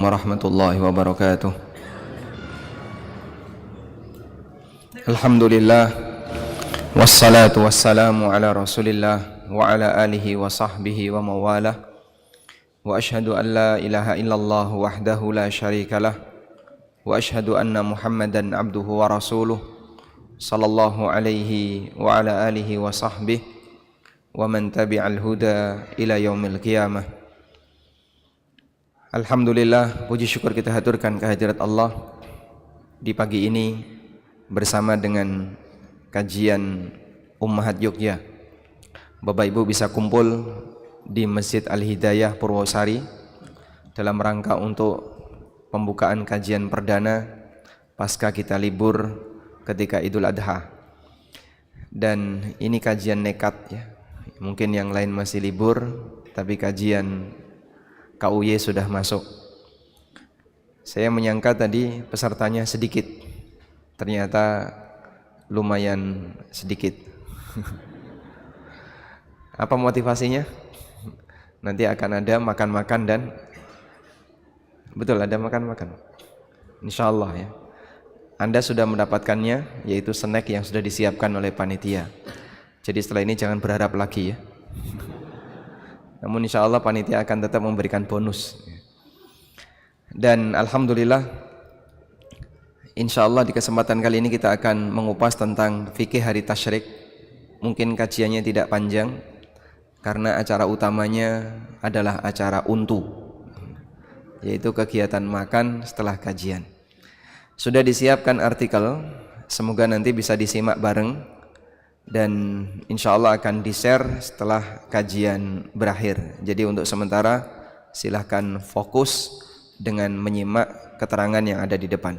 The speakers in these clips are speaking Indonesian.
warahmatullahi wabarakatuh. Alhamdulillah wassalatu wassalamu ala Rasulillah wa ala alihi wa sahbihi wa mawalah. Wa ashhadu an la ilaha illallah wahdahu la syarikalah wa ashhadu anna Muhammadan abduhu wa rasuluh sallallahu alaihi wa ala alihi wa sahbihi wa man tabi'al huda ila yaumil qiyamah. Alhamdulillah, puji syukur kita haturkan kehadirat Allah di pagi ini bersama dengan kajian Ummahat Yogya. Bapak Ibu bisa kumpul di Masjid Al-Hidayah Purwosari dalam rangka untuk pembukaan kajian perdana pasca kita libur ketika Idul Adha. Dan ini kajian nekat ya. Mungkin yang lain masih libur, tapi kajian KUY sudah masuk. Saya menyangka tadi pesertanya sedikit, ternyata lumayan sedikit. Apa motivasinya? Nanti akan ada makan-makan dan betul ada makan-makan. Insyaallah ya. Anda sudah mendapatkannya, yaitu snack yang sudah disiapkan oleh panitia. Jadi setelah ini jangan berharap lagi ya. Namun insya Allah panitia akan tetap memberikan bonus. Dan alhamdulillah, insya Allah di kesempatan kali ini kita akan mengupas tentang fikih hari tasyrik. Mungkin kajiannya tidak panjang karena acara utamanya adalah acara untu, yaitu kegiatan makan setelah kajian. Sudah disiapkan artikel, semoga nanti bisa disimak bareng. Dan insya Allah akan di-share setelah kajian berakhir. Jadi untuk sementara silahkan fokus dengan menyimak keterangan yang ada di depan.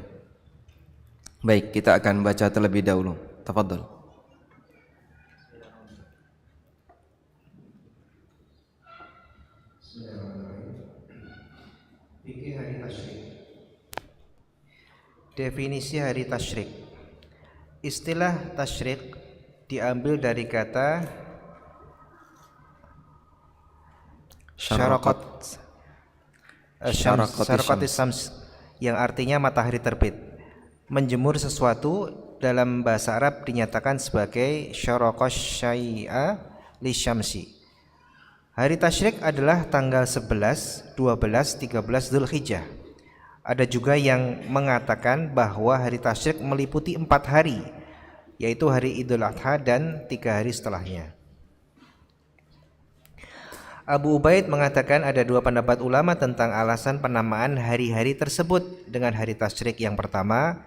Baik, kita akan baca terlebih dahulu. Tafadhol. Fikih hari tasyrik. Definisi hari tasyrik. Istilah tasyrik diambil dari kata syarakat syams yang artinya matahari terbit. Menjemur sesuatu dalam bahasa Arab dinyatakan sebagai syaraqas syai'a lisyamsi. Hari tasyrik adalah tanggal 11, 12, 13 Dzulhijjah. Ada juga yang mengatakan bahwa hari tasyrik meliputi 4 hari, yaitu hari Idul Adha dan 3 hari setelahnya. Abu Ubaid mengatakan ada 2 pendapat ulama tentang alasan penamaan hari-hari tersebut dengan hari tasyrik. Yang pertama,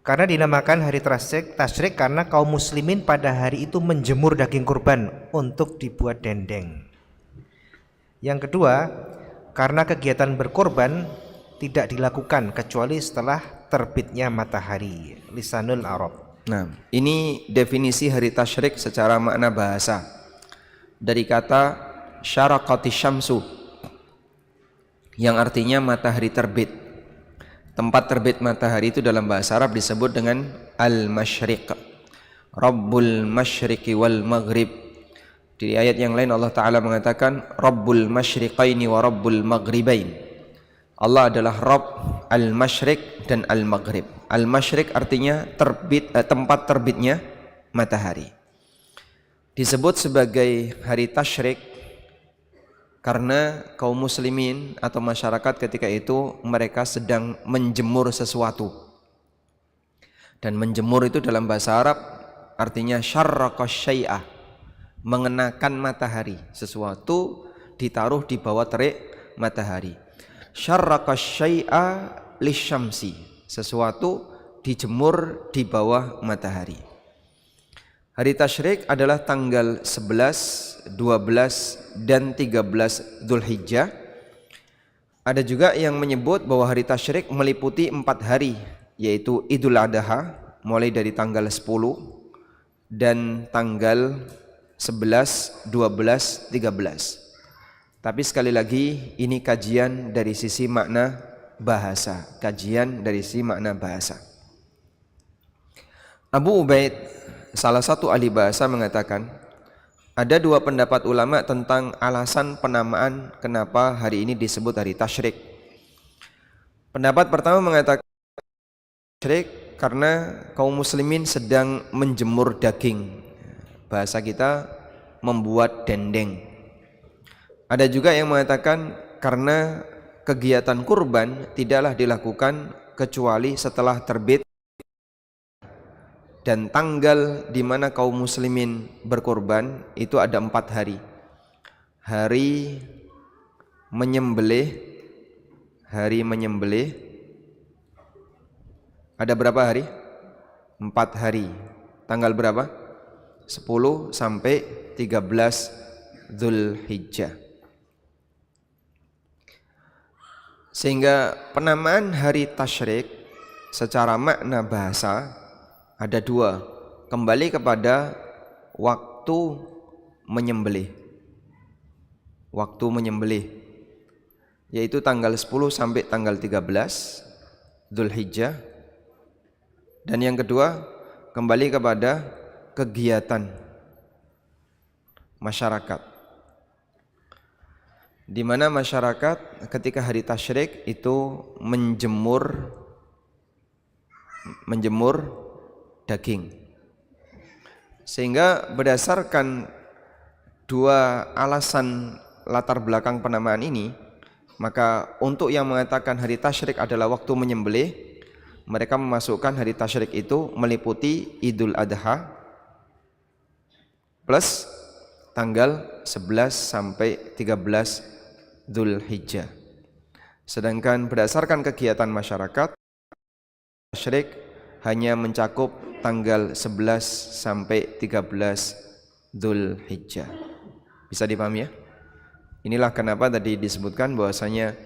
karena dinamakan hari tasyrik karena kaum muslimin pada hari itu menjemur daging kurban untuk dibuat dendeng. Yang kedua, karena kegiatan berkorban tidak dilakukan kecuali setelah terbitnya matahari. Lisanul Arab. Nah, ini definisi hari tasyrik secara makna bahasa dari kata syaraqati syamsu yang artinya matahari terbit. Tempat terbit matahari itu dalam bahasa Arab disebut dengan al-masyriq, Rabbul masyriqi wal maghrib. Di ayat yang lain Allah Ta'ala mengatakan Rabbul masyriqaini wa Rabbul maghribain. Allah adalah Rabb al-masyriq dan al-maghrib. Al-masyriq artinya tempat terbitnya matahari. Disebut sebagai hari tasyrik karena kaum muslimin atau masyarakat ketika itu mereka sedang menjemur sesuatu. Dan menjemur itu dalam bahasa Arab artinya syarraqa syai'ah, mengenakan matahari. Sesuatu ditaruh di bawah terik matahari. Syarraqa syai'a lisyamsi, sesuatu dijemur di bawah matahari. Hari tasyrik adalah tanggal 11, 12 dan 13 Dzulhijjah. Ada juga yang menyebut bahwa hari tasyrik meliputi 4 hari, yaitu Idul Adha mulai dari tanggal 10 dan tanggal 11, 12, 13. Tapi sekali lagi ini kajian dari sisi makna bahasa, kajian dari sisi makna bahasa. Abu Ubaid, salah satu ahli bahasa, mengatakan ada dua pendapat ulama tentang alasan penamaan kenapa hari ini disebut hari tasyrik. Pendapat pertama mengatakan syirik karena kaum muslimin sedang menjemur daging. Bahasa kita membuat dendeng. Ada juga yang mengatakan karena kegiatan kurban tidaklah dilakukan kecuali setelah terbit, dan tanggal di mana kaum muslimin berkurban itu ada 4 hari. Hari menyembelih ada berapa hari? 4 hari. Tanggal berapa? 10 sampai 13 Dzulhijjah. Sehingga penamaan hari tasyrik secara makna bahasa ada 2, kembali kepada waktu menyembelih. Waktu menyembelih yaitu tanggal 10 sampai tanggal 13 Dzulhijjah. Dan yang kedua, kembali kepada kegiatan masyarakat, di mana masyarakat ketika hari tasyrik itu menjemur daging. Sehingga berdasarkan 2 alasan latar belakang penamaan ini, maka untuk yang mengatakan hari tasyrik adalah waktu menyembelih, mereka memasukkan hari tasyrik itu meliputi Idul Adha plus tanggal 11 sampai 13 Dzulhijjah. Sedangkan berdasarkan kegiatan masyarakat, tasyrik hanya mencakup tanggal 11 sampai 13 Dzulhijjah. Bisa dipahami ya? Inilah kenapa tadi disebutkan bahwasanya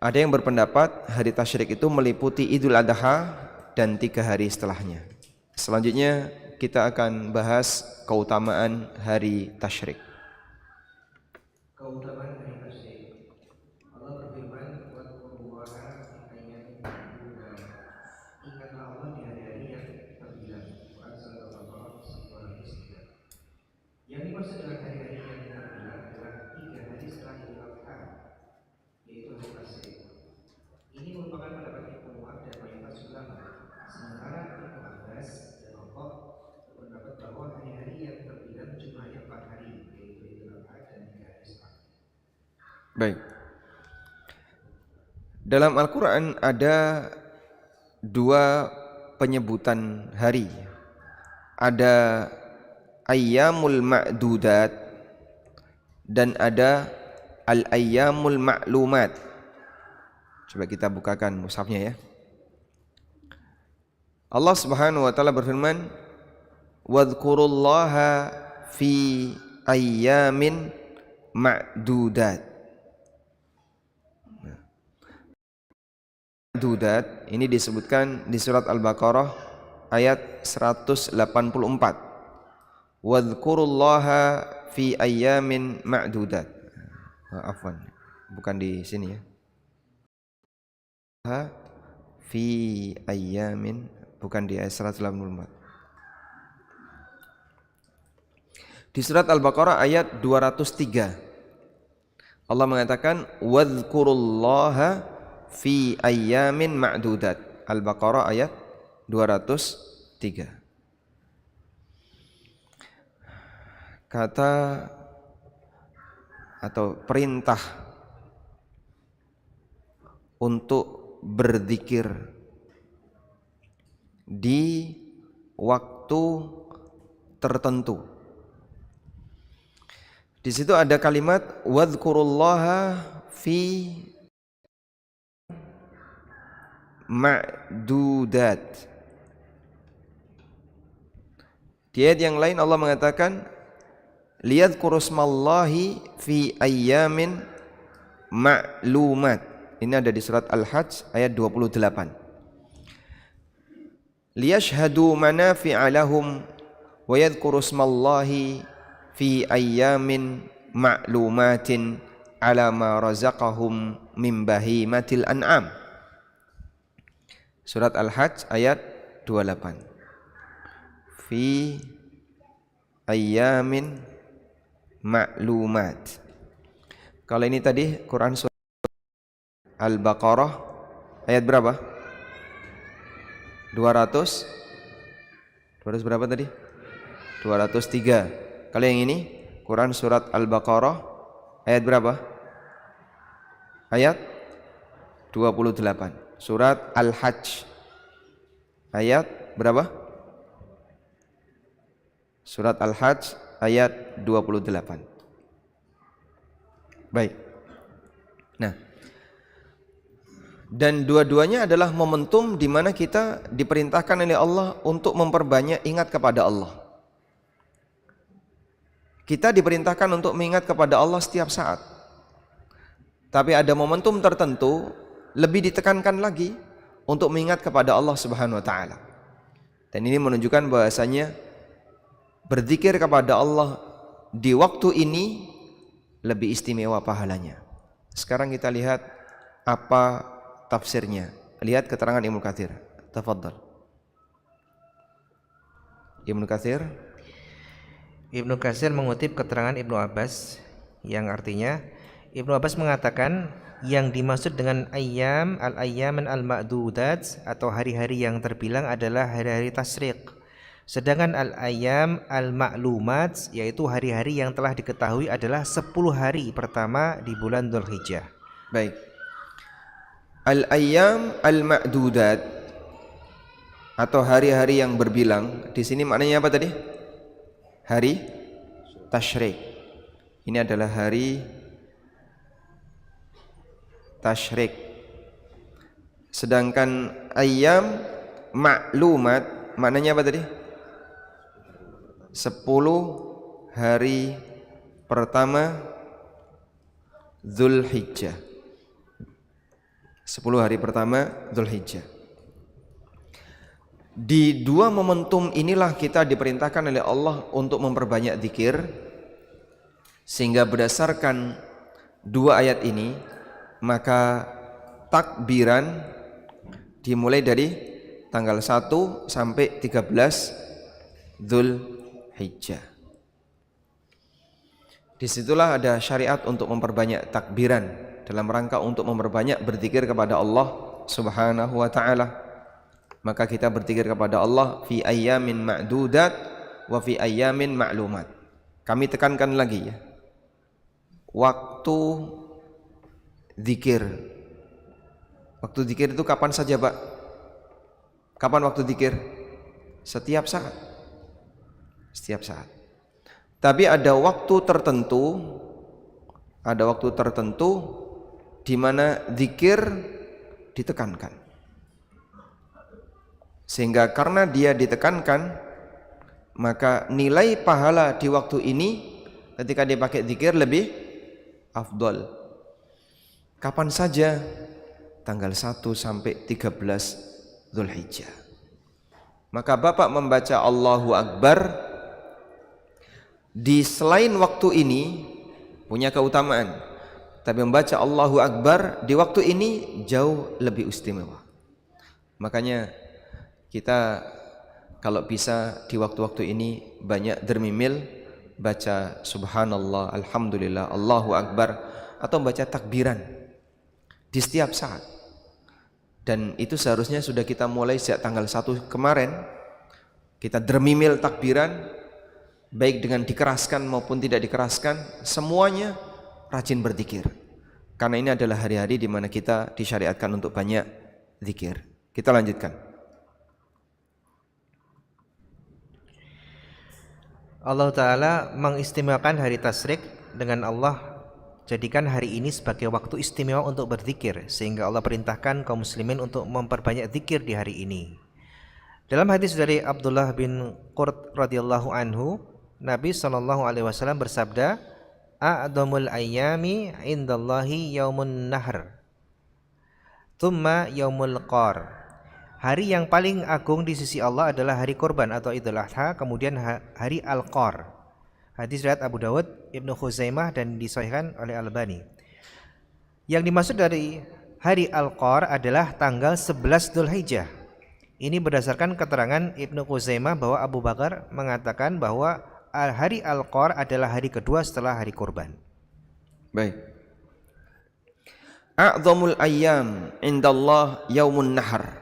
ada yang berpendapat hari tasyrik itu meliputi Idul Adha dan 3 hari setelahnya. Selanjutnya kita akan bahas keutamaan hari tasyrik. Keutamaan hari tasyrik. Allah berfirman, "Wadkurullaha fi ayyamin ma'dudat." Ingatlah Allah di hari-hari yang terbilang. Quran Surat Al-Baqarah 209. Yang dimaksud dengan hari-hari yang terbilang adalah 3 hari setelah Idul Adha, yaitu hari tasyrik. Ini merupakan pendapat Ibnu Umar dan mayoritas ulama. Sementara Ibnu Abbas dan Allah berpendapat bahwa hari-hari yang terbilang jumlahnya 4 hari, yaitu Idul Adha dan 3 hari setelahnya. Baik. Dalam Al-Quran ada 2 penyebutan hari. Ada ayyamul ma'dudat dan ada al-ayyamul ma'lumat. Coba kita bukakan mushafnya ya. Allah Subhanahu wa taala berfirman, "Wadhkurullaha fi ayyamin ma'dudat." Ma'dudat ini disebutkan di surat Al-Baqarah ayat 184. Wadhkurullaha fi ayyamin ma'dudat. Afwan, bukan di sini ya. Fi ayyamin, bukan di ayat 184. Di surat Al-Baqarah ayat 203 Allah mengatakan wadhkurullaha fi ayyamin ma'dudat. Al-Baqarah ayat 203. Kata atau perintah untuk berzikir di waktu tertentu. Di situ ada kalimat wadhkurullaha fi ma'dudat. Di ayat yang lain Allah mengatakan liyadhkurusmallahi fi ayyamin ma'lumat. Ini ada di surat Al-Hajj ayat 28. Liyashhadu manafi'a lahum wa yadhkurusmallahi fi ayyamin ma'lumatin ala ma razaqahum min bahimatil an'am. Surat Al-Hajj ayat 28. Fi ayyamin ma'lumat. Kalau ini tadi Quran surat Al-Baqarah ayat berapa? 200 berapa tadi? 203. Kalau yang ini Quran surat Al-Baqarah ayat berapa? Ayat 28. Surat Al-Hajj ayat berapa? Surat Al-Hajj ayat 28. Baik. Nah, dan dua-duanya adalah momentum di mana kita diperintahkan oleh Allah untuk memperbanyak ingat kepada Allah. Kita diperintahkan untuk mengingat kepada Allah setiap saat. Tapi ada momentum tertentu lebih ditekankan lagi untuk mengingat kepada Allah Subhanahu wa taala. Dan ini menunjukkan bahwasanya berzikir kepada Allah di waktu ini lebih istimewa pahalanya. Sekarang kita lihat apa tafsirnya. Lihat keterangan Ibnu Katsir. Tafadhal. Ibnu Katsir. Ibnu Katsir mengutip keterangan Ibnu Abbas yang artinya Ibnu Abbas mengatakan yang dimaksud dengan al-ayyaman al-ma'dudat atau hari-hari yang terbilang adalah hari-hari tasyrik. Sedangkan al-ayyam al-ma'lumat yaitu hari-hari yang telah diketahui adalah 10 hari pertama di bulan Dzulhijjah. Baik. Al-ayyam al-ma'dudat atau hari-hari yang berbilang, di sini maknanya apa tadi? Hari tasyrik. Ini adalah hari tasyrik. Sedangkan ayyam ma'lumat maknanya apa tadi? 10 hari pertama Dzulhijjah. 10 hari pertama Dzulhijjah. Di dua momentum inilah kita diperintahkan oleh Allah untuk memperbanyak zikir, sehingga berdasarkan dua ayat ini maka takbiran dimulai dari tanggal 1 sampai 13 Dzulhijjah. Disitulah ada syariat untuk memperbanyak takbiran dalam rangka untuk memperbanyak berzikir kepada Allah Subhanahu wa taala. Maka kita berzikir kepada Allah fi ayyamin ma'dudat wa fi ayyamin ma'lumat. Kami tekankan lagi ya. Waktu zikir. Waktu zikir itu kapan saja, Pak? Kapan waktu zikir? Setiap saat. Setiap saat. Tapi ada waktu tertentu di mana zikir ditekankan. Sehingga karena dia ditekankan, maka nilai pahala di waktu ini ketika dia pakai zikir lebih afdal. Kapan saja? Tanggal 1 sampai 13 Dzulhijjah. Maka Bapak membaca Allahu Akbar di selain waktu ini punya keutamaan. Tapi membaca Allahu Akbar di waktu ini jauh lebih istimewa. Makanya kita kalau bisa di waktu-waktu ini banyak dermimil baca subhanallah, alhamdulillah, Allahu Akbar, atau baca takbiran di setiap saat. Dan itu seharusnya sudah kita mulai sejak tanggal 1 kemarin. Kita dermimil takbiran baik dengan dikeraskan maupun tidak dikeraskan, semuanya rajin berzikir. Karena ini adalah hari-hari di mana kita disyariatkan untuk banyak zikir. Kita lanjutkan. Allah Ta'ala mengistimewakan hari tasyrik dengan Allah jadikan hari ini sebagai waktu istimewa untuk berzikir, sehingga Allah perintahkan kaum muslimin untuk memperbanyak zikir di hari ini. Dalam hadis dari Abdullah bin Qurt radhiyallahu anhu, Nabi SAW bersabda, "A'dhamul ayyami indallahi yaumun nahr, thumma yaumul qar." Hari yang paling agung di sisi Allah adalah hari kurban atau Idul Adha, kemudian hari Al-Qar. Hadis riwayat Abu Dawud, Ibnu Khuzaimah dan disahihkan oleh Al-Albani. Yang dimaksud dari hari Al-Qar adalah tanggal 11 Dzulhijjah. Ini berdasarkan keterangan Ibnu Khuzaimah bahwa Abu Bakar mengatakan bahwa hari Al-Qar adalah hari kedua setelah hari kurban. Baik. A'zamul ayyam indallah yaumun nahar.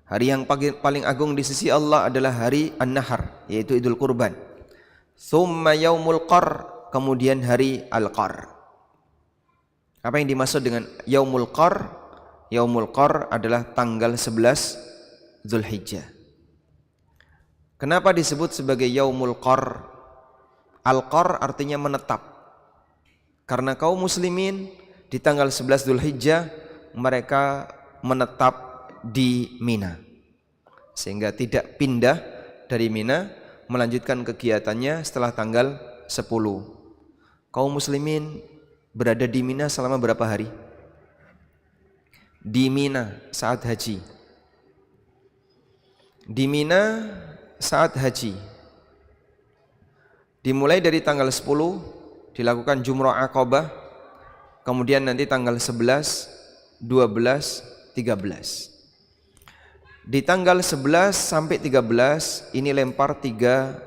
Hari yang paling agung di sisi Allah adalah hari An-Nahar, yaitu Idul Kurban. Tsumma yaumul qar, kemudian hari Al-Qar. Apa yang dimaksud dengan yaumul qar? Yaumul qar adalah tanggal 11 Zulhijjah. Kenapa disebut sebagai yaumul qar? Al-qar artinya menetap. Karena kaum muslimin di tanggal 11 Zulhijjah mereka menetap di Mina, sehingga tidak pindah dari Mina melanjutkan kegiatannya setelah tanggal 10. Kaum muslimin berada di Mina selama berapa hari? Di Mina saat haji. Di Mina saat haji dimulai dari tanggal 10 dilakukan Jumrah Aqabah, kemudian nanti tanggal 11, 12, 13. Di tanggal 11 sampai 13 ini lempar 3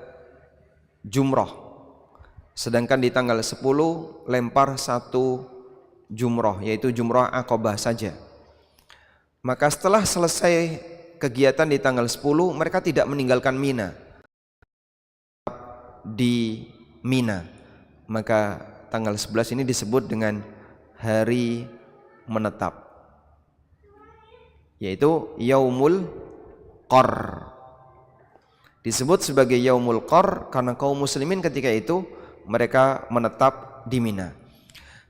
jumrah. Sedangkan di tanggal 10 lempar 1 jumrah, yaitu Jumrah Aqabah saja. Maka setelah selesai kegiatan di tanggal 10, mereka tidak meninggalkan Mina. Di Mina. Maka tanggal 11 ini disebut dengan hari menetap, yaitu Yaumul Qar. Disebut sebagai Yaumul Qar karena kaum muslimin ketika itu mereka menetap di Mina.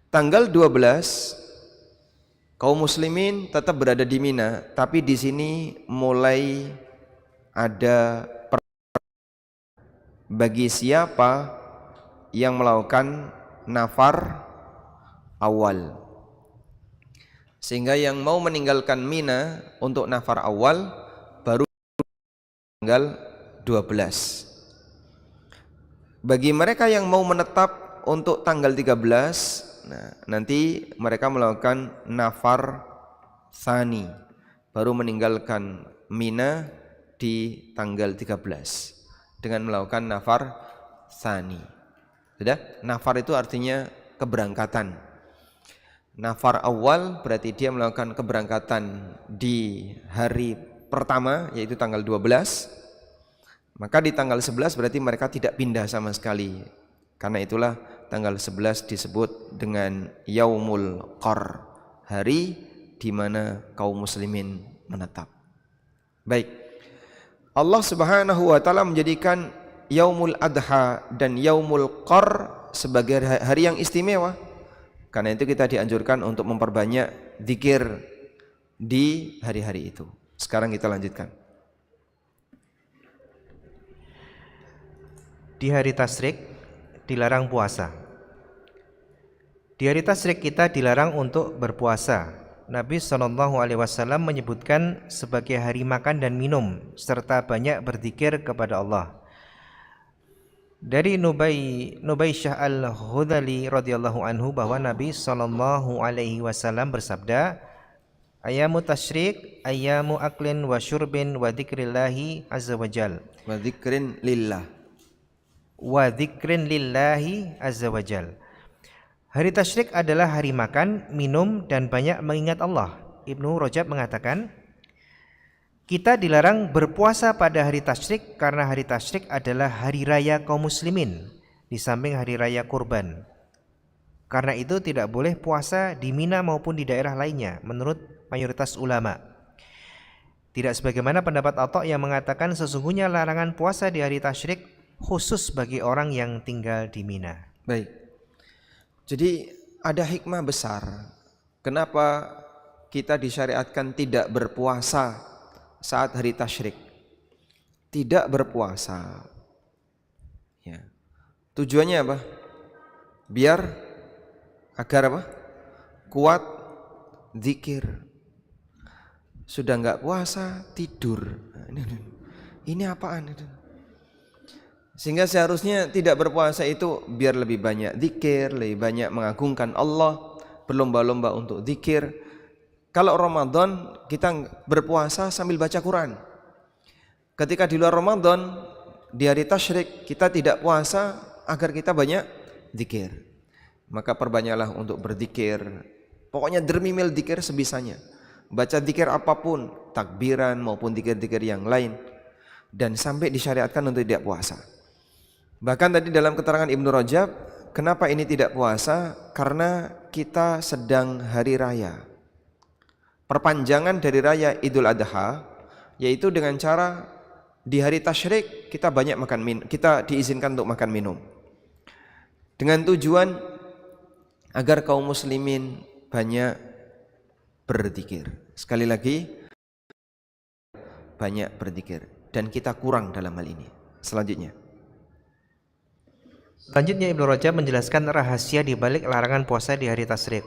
Tanggal 12 kaum muslimin tetap berada di Mina, tapi di sini mulai ada bagi siapa yang melakukan nafar awal. Sehingga yang mau meninggalkan Mina untuk nafar awal baru tanggal 12. Bagi mereka yang mau menetap untuk tanggal 13, nanti mereka melakukan nafar tsani, baru meninggalkan Mina di tanggal 13 dengan melakukan nafar tsani. Sudah? Nafar itu artinya keberangkatan. Nafar awal berarti dia melakukan keberangkatan di hari pertama, yaitu tanggal 12. Maka di tanggal 11 berarti mereka tidak pindah sama sekali. Karena itulah tanggal 11 disebut dengan Yaumul Qar, hari di mana kaum muslimin menetap. Baik. Allah Subhanahu wa taala menjadikan Yaumul Adha dan Yaumul Qar sebagai hari yang istimewa. Karena itu kita dianjurkan untuk memperbanyak zikir di hari-hari itu. Sekarang kita lanjutkan. Di hari tasyrik dilarang puasa. Di hari tasyrik kita dilarang untuk berpuasa. Nabi SAW menyebutkan sebagai hari makan dan minum serta banyak berzikir kepada Allah. Dari Nubaisyah al-Hudali radhiyallahu anhu bahwa Nabi SAW bersabda, "Ayamu tasyrik, ayamu aklin wa syurbin wa dzikrillahi azza wajal." Wa dzikrin lillah. Wa dzikrin lillahi azza wajal. Hari tasyrik adalah hari makan, minum dan banyak mengingat Allah. Ibnu Rajab mengatakan, kita dilarang berpuasa pada hari tasyrik karena hari tasyrik adalah hari raya kaum muslimin di samping hari raya kurban. Karena itu tidak boleh puasa di Mina maupun di daerah lainnya menurut mayoritas ulama. Tidak sebagaimana pendapat Atha yang mengatakan sesungguhnya larangan puasa di hari tasyrik khusus bagi orang yang tinggal di Mina. Baik. Jadi ada hikmah besar kenapa kita disyariatkan tidak berpuasa saat hari tasyrik. Tidak berpuasa. Ya. Tujuannya apa? Biar agar apa? Kuat zikir. Sudah enggak puasa, tidur. Ini apaan itu? Sehingga seharusnya tidak berpuasa itu biar lebih banyak zikir, lebih banyak mengagungkan Allah, berlomba-lomba untuk zikir. Kalau Ramadan kita berpuasa sambil baca Quran. Ketika di luar Ramadan, di hari tasyrik kita tidak puasa agar kita banyak zikir. Maka perbanyaklah untuk berzikir, Pokoknya dermimil dzikir sebisanya. Baca dzikir apapun, takbiran maupun dzikir-dzikir yang lain, dan sampai disyariatkan untuk tidak puasa. Bahkan tadi dalam keterangan Ibnu Rajab, kenapa ini tidak puasa? Karena kita sedang hari raya. Perpanjangan dari raya Idul Adha, yaitu dengan cara di hari tasyrik kita banyak makan minum, kita diizinkan untuk makan minum. Dengan tujuan agar kaum muslimin banyak berzikir. Sekali lagi, banyak berzikir, dan kita kurang dalam hal ini. Selanjutnya Ibnu Rajab menjelaskan rahasia di balik larangan puasa di hari tasyrik.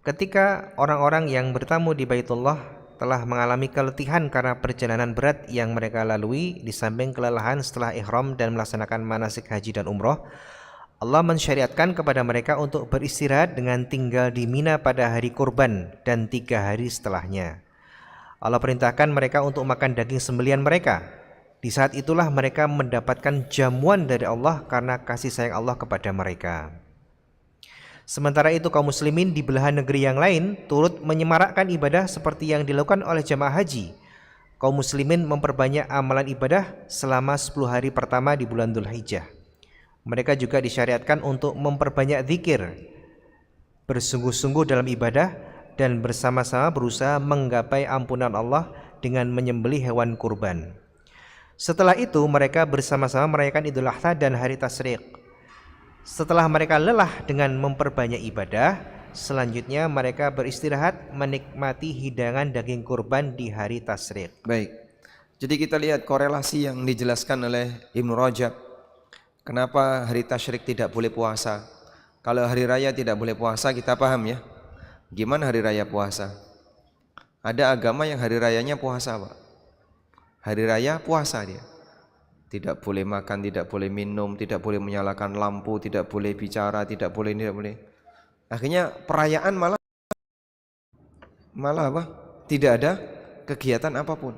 Ketika orang-orang yang bertamu di Baitullah telah mengalami keletihan karena perjalanan berat yang mereka lalui, di samping kelelahan setelah ihram dan melaksanakan manasik haji dan umroh, Allah mensyariatkan kepada mereka untuk beristirahat dengan tinggal di Mina pada hari kurban dan 3 hari setelahnya. Allah perintahkan mereka untuk makan daging sembelihan mereka. Di saat itulah mereka mendapatkan jamuan dari Allah karena kasih sayang Allah kepada mereka. Sementara itu kaum muslimin di belahan negeri yang lain turut menyemarakkan ibadah seperti yang dilakukan oleh jamaah haji. Kaum muslimin memperbanyak amalan ibadah selama 10 hari pertama di bulan Dzulhijjah. Mereka juga disyariatkan untuk memperbanyak zikir, bersungguh-sungguh dalam ibadah, dan bersama-sama berusaha menggapai ampunan Allah dengan menyembelih hewan kurban. Setelah itu mereka bersama-sama merayakan Idul Adha dan hari tasyrik. Setelah mereka lelah dengan memperbanyak ibadah, selanjutnya mereka beristirahat menikmati hidangan daging kurban di hari tasyrik. baik. Jadi kita lihat korelasi yang dijelaskan oleh Ibnu Rajab. Kenapa hari tasyrik tidak boleh puasa? Kalau hari raya tidak boleh puasa, kita paham ya. Gimana hari raya puasa? Ada agama yang hari rayanya puasa, Pak. Hari raya puasa dia. Tidak boleh makan, tidak boleh minum, tidak boleh menyalakan lampu, tidak boleh bicara, tidak boleh. Akhirnya perayaan malah apa? Tidak ada kegiatan apapun.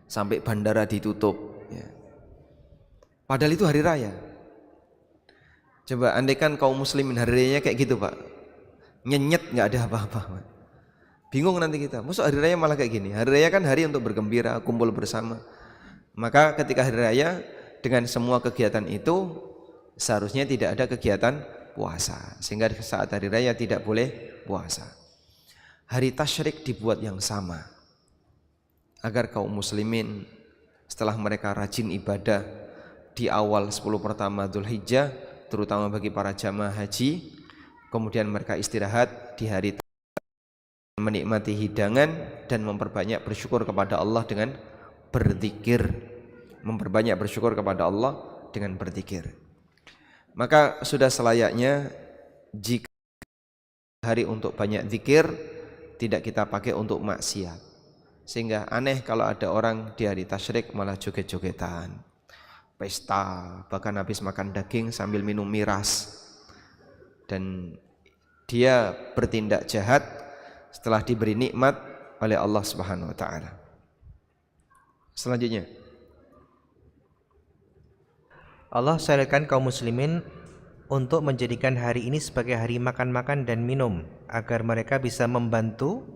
Sampai bandara ditutup ya. Padahal itu hari raya. Coba andaikan kaum muslimin hari rayanya kayak gitu, Pak. Nyenyet, nggak ada apa-apa. Bingung nanti kita. Maksud hari raya malah kayak gini. Hari raya kan hari untuk bergembira, kumpul bersama. Maka ketika hari raya dengan semua kegiatan itu seharusnya tidak ada kegiatan puasa. Sehingga saat hari raya tidak boleh puasa. Hari tasyrik dibuat yang sama. Agar kaum muslimin setelah mereka rajin ibadah di awal 10 pertama Dzulhijjah, terutama bagi para jamaah haji, kemudian mereka istirahat di hari menikmati hidangan dan memperbanyak bersyukur kepada Allah dengan berzikir. Memperbanyak bersyukur kepada Allah dengan berzikir. Maka sudah selayaknya jika hari untuk banyak zikir tidak kita pakai untuk maksiat. Sehingga aneh kalau ada orang di hari tasyrik malah joget-jogetan, pesta, bahkan habis makan daging sambil minum miras, dan dia bertindak jahat setelah diberi nikmat oleh Allah Subhanahu wa taala. Selanjutnya Allah syariatkan kaum muslimin untuk menjadikan hari ini sebagai hari makan-makan dan minum agar mereka bisa membantu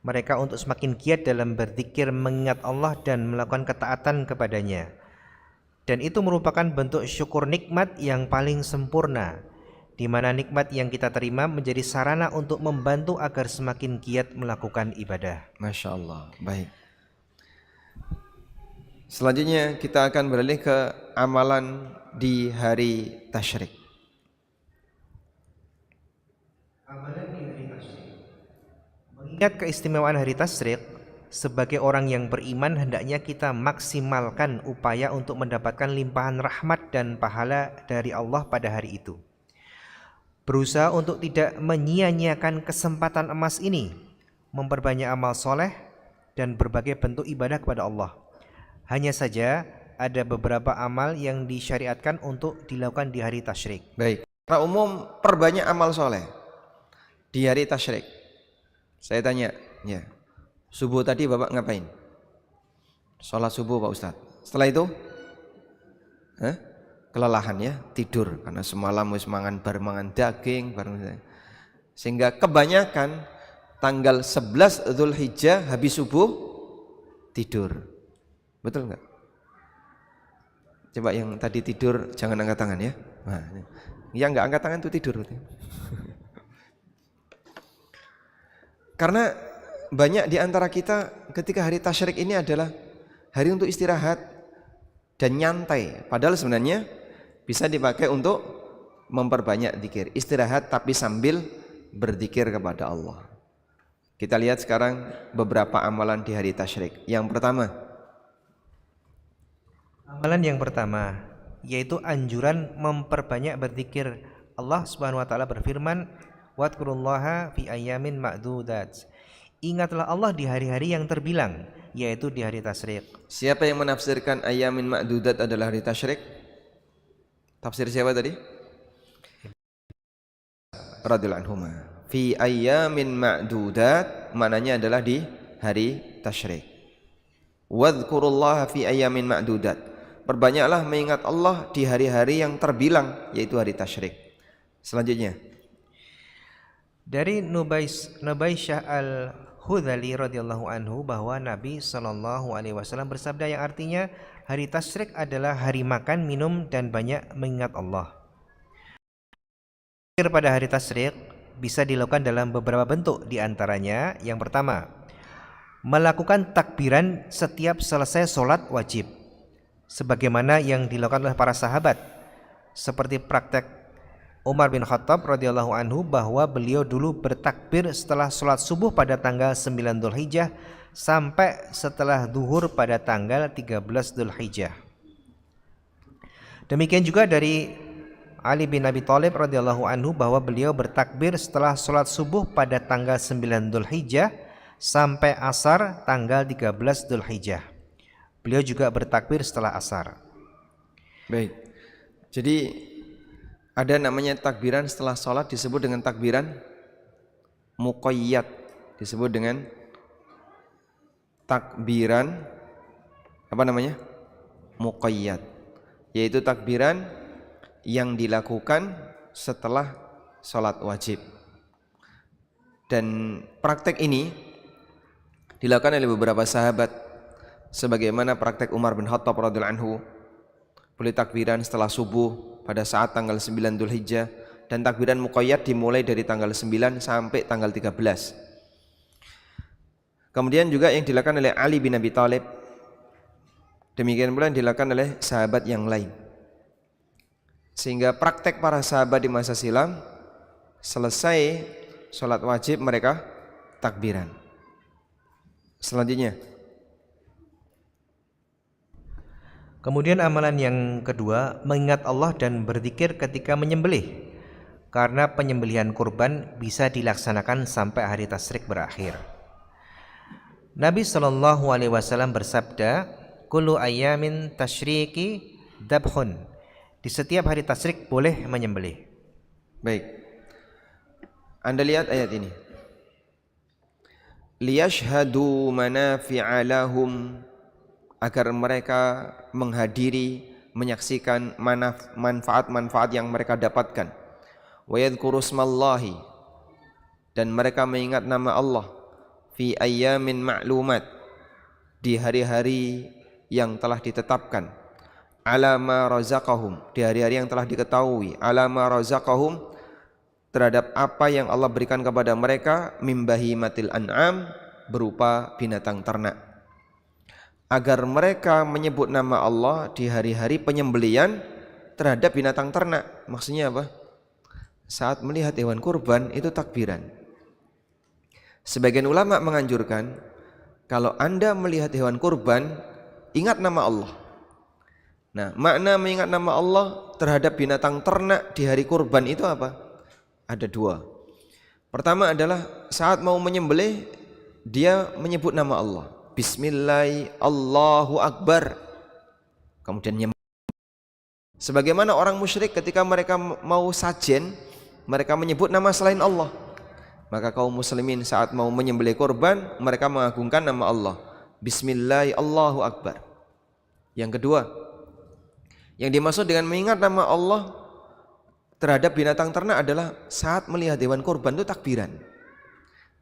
mereka untuk semakin giat dalam berzikir, mengingat Allah dan melakukan ketaatan kepadanya. Dan itu merupakan bentuk syukur nikmat yang paling sempurna, di mana nikmat yang kita terima menjadi sarana untuk membantu agar semakin giat melakukan ibadah. Masya Allah, baik. Selanjutnya kita akan beralih ke amalan di hari tasyrik. Amalan di hari tasyrik. Mengingat keistimewaan hari tasyrik, sebagai orang yang beriman hendaknya kita maksimalkan upaya untuk mendapatkan limpahan rahmat dan pahala dari Allah pada hari itu. Berusaha untuk tidak menyia-nyiakan kesempatan emas ini, memperbanyak amal soleh dan berbagai bentuk ibadah kepada Allah. Hanya saja ada beberapa amal yang disyariatkan untuk dilakukan di hari tasyrik. Baik. Secara umum perbanyak amal soleh di hari tasyrik. Saya tanya, ya. Subuh tadi Bapak ngapain? Sholat subuh Pak Ustadz. Setelah itu kelelahan ya, tidur karena semalam wis mangan daging bareng. Sehingga kebanyakan tanggal 11 Dzulhijjah habis subuh tidur. Betul nggak? Coba yang tadi tidur jangan angkat tangan ya. Nah, yang nggak angkat tangan itu tidur. Karena banyak di antara kita ketika hari tasyrik ini adalah hari untuk istirahat dan nyantai. Padahal sebenarnya bisa dipakai untuk memperbanyak zikir. Istirahat tapi sambil berzikir kepada Allah. Kita lihat sekarang beberapa amalan di hari tasyrik. Yang pertama, amalan yang pertama yaitu anjuran memperbanyak berzikir. Allah Subhanahu wa taala berfirman, "Wadhkurullaha fi ayyamin ma'dudat." Ingatlah Allah di hari-hari yang terbilang, yaitu di hari tasyrik. Siapa yang menafsirkan ayamin ma'dudat adalah hari tasyrik? Tafsir siapa tadi? Radhiyallahu anhuma. Fi ayamin ma'dudat maknanya adalah di hari tasyrik. Wadhkurullaha fi ayamin ma'dudat. Perbanyaklah mengingat Allah di hari-hari yang terbilang, yaitu hari tasyrik. Selanjutnya, dari Nubaisyah al-Hudhali radhiyallahu anhu bahwa Nabi sallallahu alaihi wasallam bersabda yang artinya hari tasyrik adalah hari makan, minum dan banyak mengingat Allah. Zikir pada hari tasyrik bisa dilakukan dalam beberapa bentuk, di antaranya yang pertama, melakukan takbiran setiap selesai sholat wajib sebagaimana yang dilakukan oleh para sahabat, seperti praktek Umar bin Khattab radhiyallahu anhu bahwa beliau dulu bertakbir setelah sholat subuh pada tanggal 9 Dzulhijjah sampai setelah zuhur pada tanggal 13 Dzulhijjah. Demikian juga dari Ali bin Abi Thalib radhiyallahu anhu bahwa beliau bertakbir setelah sholat subuh pada tanggal 9 Dzulhijjah sampai asar tanggal 13 Dzulhijjah. Beliau juga bertakbir setelah asar. baik. Jadi ada namanya takbiran setelah sholat disebut dengan takbiran muqayyad, disebut dengan takbiran apa namanya? Muqayyad, yaitu takbiran yang dilakukan setelah sholat wajib. Dan praktek ini dilakukan oleh beberapa sahabat, sebagaimana praktek Umar bin Khattab radhiyallahu anhu, boleh takbiran setelah subuh pada saat tanggal 9 Dzulhijjah, dan takbiran muqayyad dimulai dari tanggal 9 sampai tanggal 13. Kemudian juga yang dilakukan oleh Ali bin Abi Thalib, demikian pula yang dilakukan oleh sahabat yang lain. Sehingga praktek para sahabat di masa silam, selesai sholat wajib mereka takbiran. Selanjutnya, kemudian amalan yang kedua, mengingat Allah dan berzikir ketika menyembelih, karena penyembelihan kurban bisa dilaksanakan sampai hari tasyrik berakhir. Nabi sallallahu alaihi wasallam bersabda, "Kullu ayyamin tasyriki dabhun." Di setiap hari tasyrik boleh menyembelih. baik. Anda lihat ayat ini. Liyashhadu manafi'a lahum, agar mereka menghadiri, menyaksikan manfaat-manfaat yang mereka dapatkan. Wa yadhkuru smallahi, dan mereka mengingat nama Allah fi ayyamin ma'lumat, di hari-hari yang telah ditetapkan. Ala ma razaqahum, di hari-hari yang telah diketahui. Ala ma razaqahum, terhadap apa yang Allah berikan kepada mereka, mim bahimatil an'am, berupa binatang ternak. Agar mereka menyebut nama Allah di hari-hari penyembelian terhadap binatang ternak. Maksudnya apa? Saat melihat hewan kurban itu takbiran. Sebagian ulama menganjurkan, kalau Anda melihat hewan kurban, ingat nama Allah. Nah, makna mengingat nama Allah terhadap binatang ternak di hari kurban itu apa? Ada dua. Pertama adalah saat mau menyembelih, dia menyebut nama Allah. Bismillah, Allahu Akbar. Kemudian sebagaimana orang musyrik ketika mereka mau sajen, mereka menyebut nama selain Allah. Maka kaum muslimin saat mau menyembelih kurban, mereka mengagungkan nama Allah. Bismillah, Allahu Akbar. Yang kedua, yang dimaksud dengan mengingat nama Allah terhadap binatang ternak adalah saat melihat hewan kurban itu takbiran.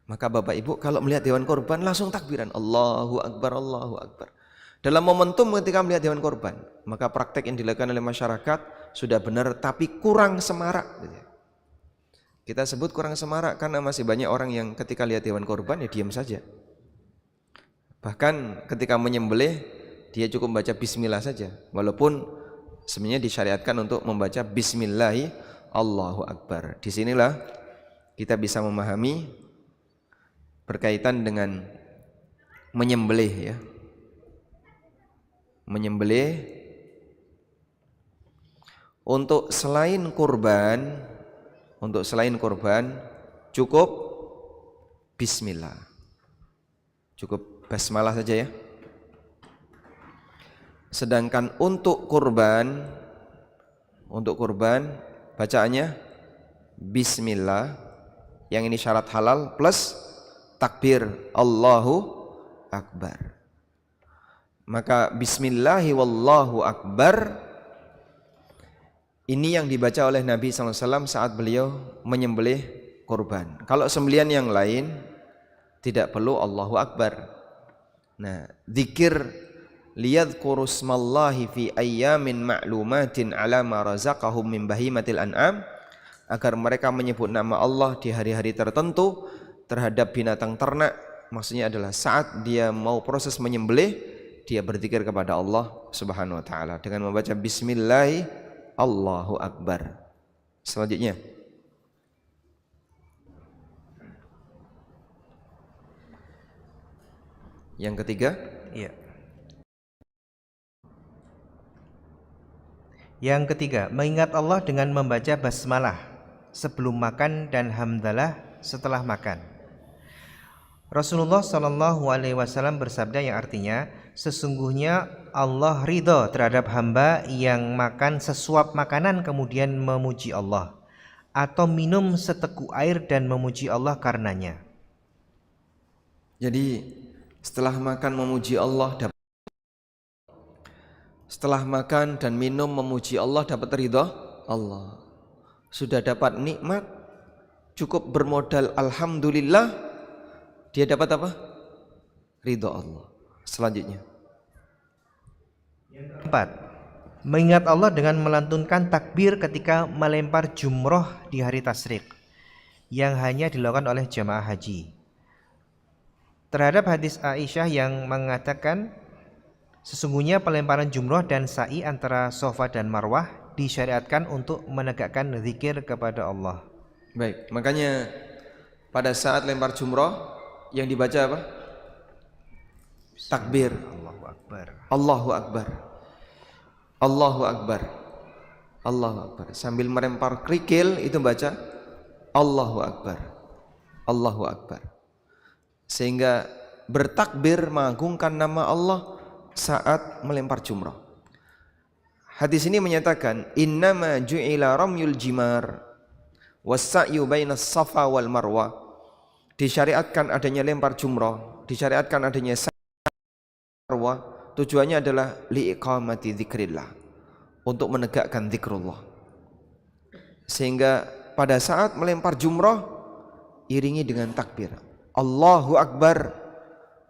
Maka Bapak Ibu kalau melihat hewan kurban langsung takbiran, Allahu Akbar, Allahu Akbar. Dalam momentum ketika melihat hewan kurban, maka praktek yang dilakukan oleh masyarakat sudah benar tapi kurang semarak. Kita sebut kurang semarak karena masih banyak orang yang ketika lihat hewan kurban ya diam saja. Bahkan ketika menyembelih dia cukup membaca bismillah saja, walaupun sebenarnya disyariatkan untuk membaca bismillahi Allahu Akbar. Disinilah kita bisa memahami berkaitan dengan menyembelih ya. Menyembelih untuk selain kurban cukup bismillah. Cukup basmalah saja ya. Sedangkan untuk kurban bacaannya bismillah, yang ini syarat halal plus takbir Allahu Akbar. Maka bismillahi wallahu akbar ini yang dibaca oleh Nabi SAW saat beliau menyembelih kurban. Kalau sembelihan yang lain tidak perlu Allahu Akbar. Nah, zikir liyadhkuru smallahi fi ayyamin ma'lumatin ala ma razaqahum min bahimatil an'am, agar mereka menyebut nama Allah di hari-hari tertentu terhadap binatang ternak. Maksudnya adalah saat dia mau proses menyembelih, dia berzikir kepada Allah Subhanahu wa taala dengan membaca bismillah Allahu Akbar. Selanjutnya yang ketiga, iya. Yang ketiga, mengingat Allah dengan membaca basmalah sebelum makan dan hamdalah setelah makan. Rasulullah Shallallahu Alaihi Wasallam bersabda yang artinya, sesungguhnya Allah ridho terhadap hamba yang makan sesuap makanan kemudian memuji Allah, atau minum seteguk air dan memuji Allah karenanya. Jadi setelah makan memuji Allah, setelah makan dan minum memuji Allah dapat ridho Allah. Sudah dapat nikmat, cukup bermodal alhamdulillah, dia dapat apa? Ridho Allah. Selanjutnya yang keempat, mengingat Allah dengan melantunkan takbir ketika melempar jumroh di hari tasyrik yang hanya dilakukan oleh jamaah haji. Terhadap hadis Aisyah yang mengatakan sesungguhnya pelemparan jumroh dan sa'i antara Safa dan Marwah disyariatkan untuk menegakkan zikir kepada Allah. Baik, makanya pada saat lempar jumroh yang dibaca apa? Takbir. Allahu Akbar. Allahu Akbar. Allahu Akbar. Allahu Akbar. Sambil melempar kerikil itu baca Allahu Akbar. Allahu Akbar. Sehingga bertakbir mengagungkan nama Allah saat melempar jumrah. Hadis ini menyatakan innama ju'ila ramyul jimar was-sa'yu bainas safa wal marwah. Disyariatkan adanya lempar jumrah, disyariatkan adanya marwah, tujuannya adalah liiqamati dzikrillah, untuk menegakkan zikrullah. Sehingga pada saat melempar jumrah iringi dengan takbir Allahu Akbar,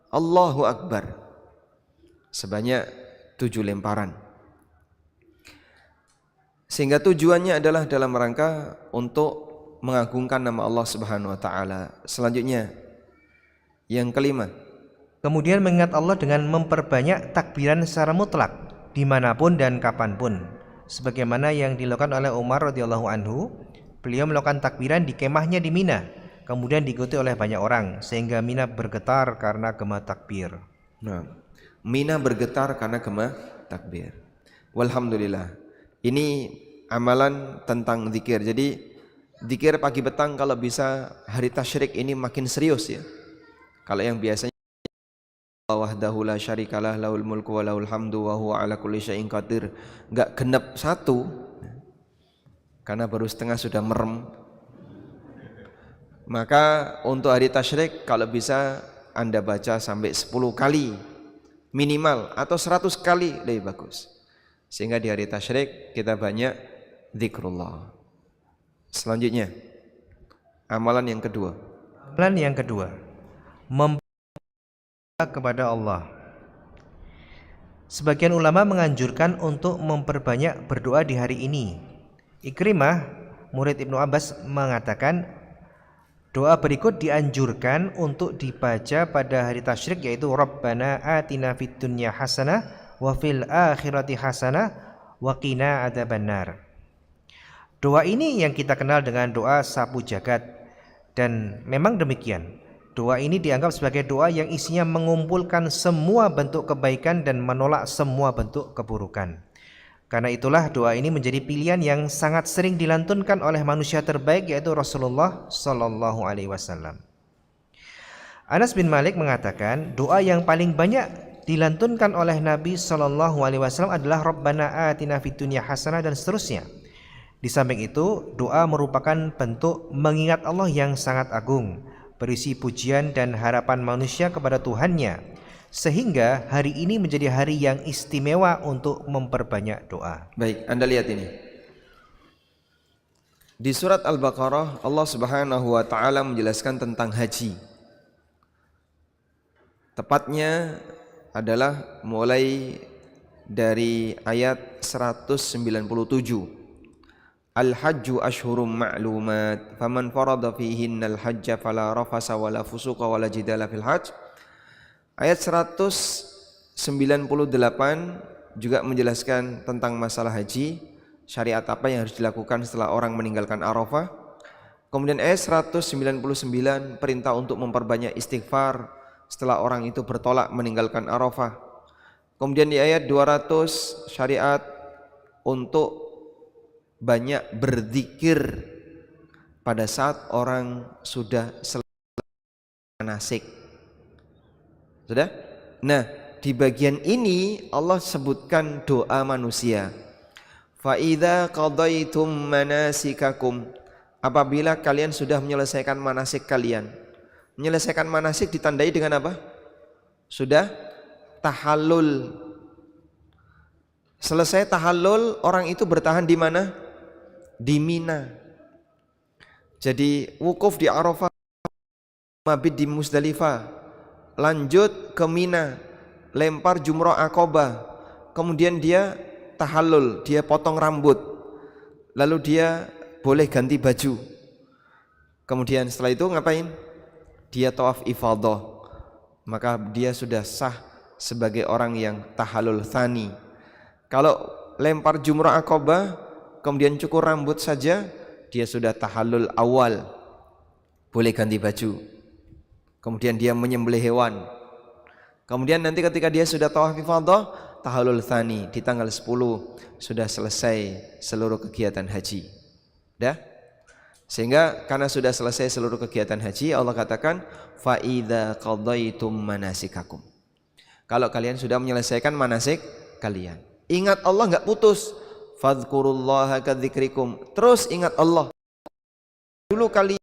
Allahu Akbar, sebanyak 7 lemparan. Sehingga tujuannya adalah dalam rangka untuk mengagungkan nama Allah Subhanahu wa taala. Selanjutnya yang kelima, kemudian mengingat Allah dengan memperbanyak takbiran secara mutlak dimanapun dan kapanpun, sebagaimana yang dilakukan oleh Umar radhiyallahu anhu. Beliau melakukan takbiran di kemahnya di Mina, kemudian diikuti oleh banyak orang sehingga Mina bergetar karena gema takbir. Nah, Mina bergetar karena gema takbir. Walhamdulillah. Ini amalan tentang zikir. Jadi zikir pagi petang kalau bisa hari tasyrik ini makin serius ya. Kalau yang biasanya wahdahu la syarikalah lahul mulku wa lahul hamdu wa huwa ala kulli syai'in qadir, enggak genep 1 karena baru setengah sudah merem. Maka untuk hari tasyrik kalau bisa Anda baca sampai 10 kali minimal atau 100 kali lebih bagus. Sehingga di hari tasyrik kita banyak zikrullah. Selanjutnya, amalan yang kedua. Amalan yang kedua, memberdoa kepada Allah. Sebagian ulama menganjurkan untuk memperbanyak berdoa di hari ini. Ikrimah, murid Ibnu Abbas, mengatakan doa berikut dianjurkan untuk dibaca pada hari tasyrik, yaitu Rabbana atina fid dunya hasanah wa fil akhirati hasanah wa qina adzabannar. Doa ini yang kita kenal dengan doa sapu jagat, dan memang demikian. Doa ini dianggap sebagai doa yang isinya mengumpulkan semua bentuk kebaikan dan menolak semua bentuk keburukan. Karena itulah doa ini menjadi pilihan yang sangat sering dilantunkan oleh manusia terbaik, yaitu Rasulullah Sallallahu Alaihi Wasallam. Anas bin Malik mengatakan doa yang paling banyak dilantunkan oleh Nabi Sallallahu Alaihi Wasallam adalah Rabbana atina fid dunya hasanah dan seterusnya. Di samping itu, doa merupakan bentuk mengingat Allah yang sangat agung, berisi pujian dan harapan manusia kepada Tuhannya, sehingga hari ini menjadi hari yang istimewa untuk memperbanyak doa. Baik, Anda lihat ini. Di surat Al-Baqarah, Allah Subhanahu wa taala menjelaskan tentang haji. Tepatnya adalah mulai dari ayat 197. Al-hajju ashhurum ma'lumat faman farada fihinnal hajja fala rafasa wala fusuqa wala jidala fil hajj. Ayat 198 juga menjelaskan tentang masalah haji, syariat apa yang harus dilakukan setelah orang meninggalkan Arafah. Kemudian ayat 199 perintah untuk memperbanyak istighfar setelah orang itu bertolak meninggalkan Arafah. Kemudian di ayat 200 syariat untuk banyak berzikir pada saat orang sudah selesai manasik. Sudah? Nah, di bagian ini Allah sebutkan doa manusia. Fa idza qadaitum manasikakum, apabila kalian sudah menyelesaikan manasik kalian. Menyelesaikan manasik ditandai dengan apa? Sudah tahallul. Selesai tahallul, orang itu bertahan di mana? Di Mina. Jadi wukuf di Arafah, mabit di Muzdalifah, lanjut ke Mina, lempar jumrah Aqabah, kemudian dia tahallul, dia potong rambut, lalu dia boleh ganti baju. Kemudian setelah itu ngapain? Dia tawaf ifadah, maka dia sudah sah sebagai orang yang tahallul tsani. Kalau lempar jumrah Aqabah kemudian cukur rambut saja, dia sudah tahallul awal, boleh ganti baju. Kemudian dia menyembelih hewan. Kemudian nanti ketika dia sudah tawaf ifadah, tahallul tsani di tanggal 10 sudah selesai seluruh kegiatan haji. Dah? Sehingga karena sudah selesai seluruh kegiatan haji, Allah katakan fa idza qadaitum manasikakum. Kalau kalian sudah menyelesaikan manasik kalian, ingat Allah enggak putus. Fadhkurullaha kadzikrikum. Terus ingat Allah. Dulu kalian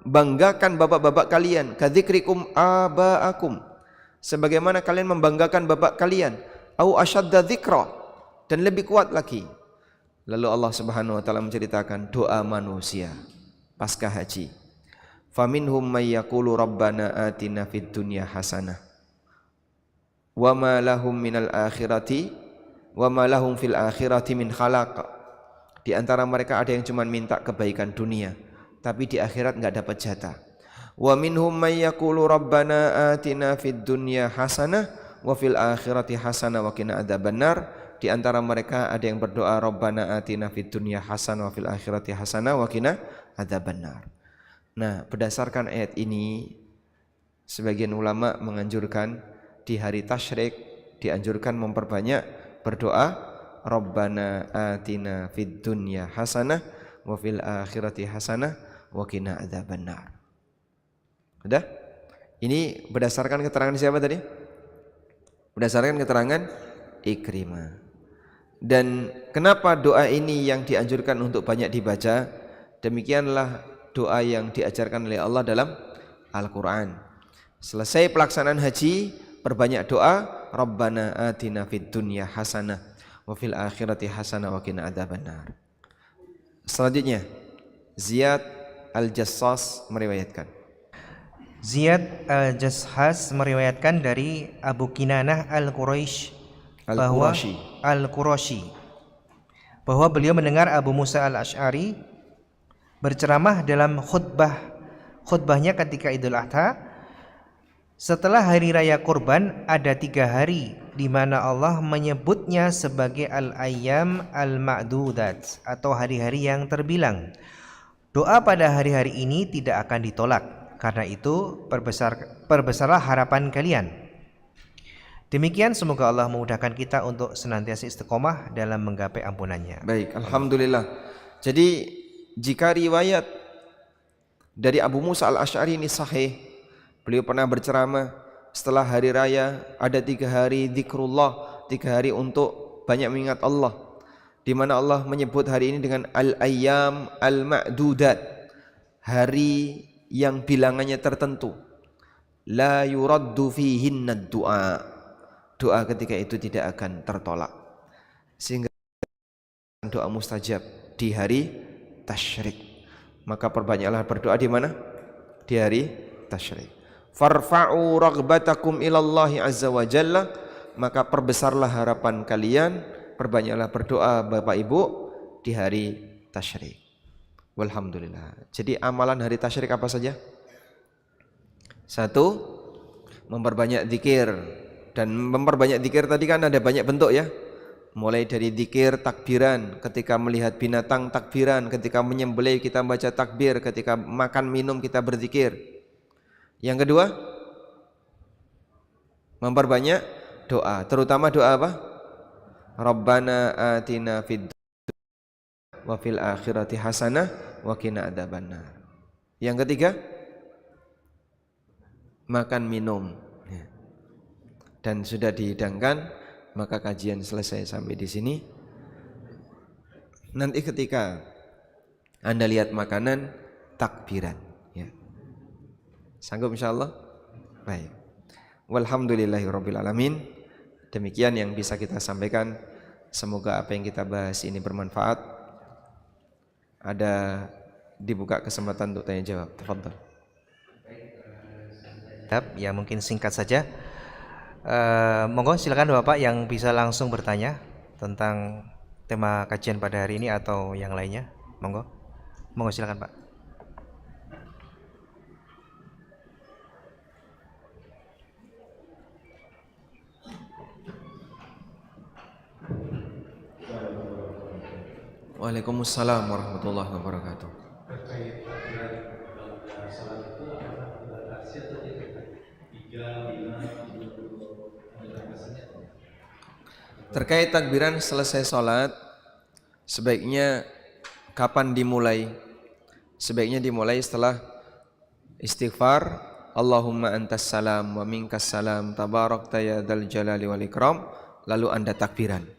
banggakan bapak-bapak kalian, kadzikrikum abaakum, sebagaimana kalian membanggakan bapak kalian, au asyadda dzikra, dan lebih kuat lagi. Lalu Allah Subhanahu wa taala menceritakan doa manusia pasca haji. Faminhum may yaqulu rabbana atina fid dunya hasanah wa ma lahum minal akhirati wa ma lahum fil akhirati min khalaq. Di antara mereka ada yang cuma minta kebaikan dunia, tapi di akhirat enggak dapat jatah. Wa minhum may yaqulu rabbana atina fid dunya hasanah wa fil akhirati hasanah wa qina adzabannar. Di antara mereka ada yang berdoa rabbana atina fid dunya hasanah wa fil akhirati hasanah wa qina adzabannar. Nah, berdasarkan ayat ini sebagian ulama menganjurkan di hari tasyrik dianjurkan memperbanyak berdoa Rabbana atina fid dunya hasanah wa fil akhirati hasanah wa qina adzabannar. Sudah? Ini berdasarkan keterangan siapa tadi? Berdasarkan keterangan Ikrimah. Dan kenapa doa ini yang dianjurkan untuk banyak dibaca? Demikianlah doa yang diajarkan oleh Allah dalam Al-Quran. Selesai pelaksanaan haji, perbanyak doa Rabbana atina fid dunya hasanah wa fil akhirati hasanah wa qina adzabannar. Selanjutnya Ziyad Al-Jassas meriwayatkan. Ziyad Al-Jassas meriwayatkan dari Abu Kinanah Al-Qurashi. Al-Qurashi bahwa beliau mendengar Abu Musa Al-Asy'ari berceramah dalam khutbahnya ketika Idul Adha. Setelah hari raya kurban ada 3 hari di mana Allah menyebutnya sebagai al-ayyam al-ma'dudat atau hari-hari yang terbilang. Doa pada hari-hari ini tidak akan ditolak. Karena itu perbesarlah harapan kalian. Demikian, semoga Allah memudahkan kita untuk senantiasa istiqomah dalam menggapai ampunannya. Baik, alhamdulillah. Jadi jika riwayat dari Abu Musa Al-Asy'ari ini sahih, beliau pernah berceramah setelah hari raya ada 3 hari zikrullah, 3 hari untuk banyak mengingat Allah, di mana Allah menyebut hari ini dengan al-ayyam al-ma'dudat, hari yang bilangannya tertentu. La yuraddu fihinna du'a. Doa ketika itu tidak akan tertolak. Sehingga doa mustajab di hari tasyrik. Maka perbanyaklah berdoa di mana? Di hari tasyrik. Farfa'u raghbatakum ilallahi azza wa jalla. Maka perbesarlah harapan kalian, perbanyaklah berdoa Bapak Ibu di hari tasyrik. Walhamdulillah. Jadi amalan hari tasyrik apa saja? 1, memperbanyak zikir. Dan memperbanyak zikir tadi kan ada banyak bentuk ya. Mulai dari zikir takbiran, ketika melihat binatang takbiran, ketika menyembelih kita baca takbir, ketika makan minum kita berzikir. Yang kedua, memperbanyak doa, terutama doa apa? Rabbana atina fid wa fil akhirati hasanah wa qina adzabannar. Yang ketiga, makan minum. Dan sudah dihidangkan, maka kajian selesai sampai di sini. Nanti ketika Anda lihat makanan, takbiran ya. Sanggup insyaallah? Baik. Walhamdulillahirabbil alamin. Demikian yang bisa kita sampaikan. Semoga apa yang kita bahas ini bermanfaat. Ada dibuka kesempatan untuk tanya jawab. Tafadhol. Ya mungkin singkat saja. Monggo silakan Bapak yang bisa langsung bertanya tentang tema kajian pada hari ini atau yang lainnya. Monggo silakan Pak. Waalaikumsalam warahmatullahi wabarakatuh. Terkait takbiran selesai sholat, sebaiknya kapan dimulai? Sebaiknya dimulai setelah istighfar, Allahumma antas salam wa minkas salam tabarakta ya dzal jalali wal ikram, lalu Anda takbiran.